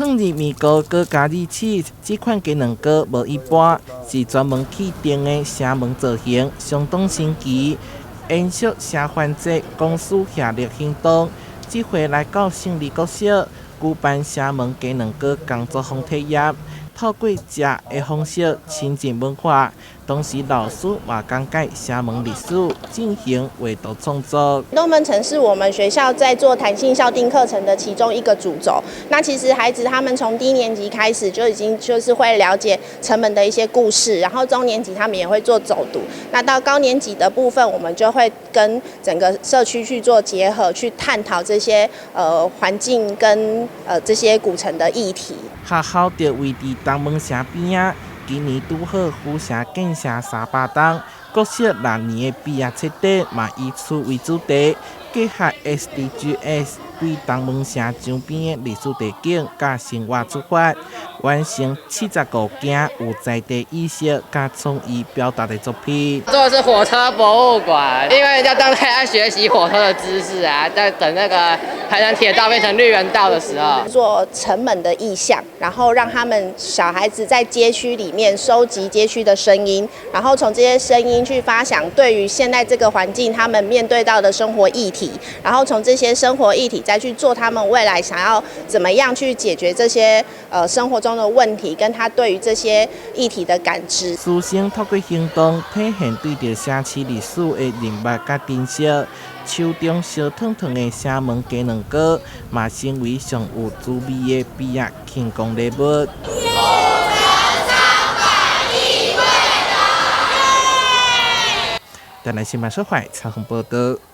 抗日美国国家利器，这款机能锅无一般，是专门起定的城门造型，相当新奇。延续社环节公司协力行动，这回来到胜利国小举办城门机能锅工作坊体验，透过食的方式亲近文化。同时，老师也讲解城门历史，进行画图创作。东门城是我们学校在做弹性校订课程的其中一个主轴。那其实孩子他们从低年级开始就已经就是会了解城门的一些故事，然后中年级他们也会做走读。那到高年级的部分，我们就会跟整个社区去做结合，去探讨这些环境跟这些古城的议题。学校就位伫东门城边啊。今年拄好府城建设300档，国小6年的毕业册底嘛以此为主题，结合 SDGs 对东门城周边的历史地景甲生活出发，完成75件有在地意识甲创意表达的作品。做的是火车博物馆，因为要当在学习火车的知识啊，在等那个台南铁道变成绿园道的时候，做城门的意象，然后让他们小孩子在街区里面收集街区的声音，然后从这些声音去发想对于现在这个环境他们面对到的生活议题，然后从这些生活议题再去做他们未来想要怎么样去解决这些生活中的问题，跟他对于这些议题的感知。师生透过行动体现对着城市历史的认捌甲珍惜。手中烧烫烫的城门鸡卵糕，嘛成为上有滋味的毕业庆功礼物。台南新闻社会采访报道。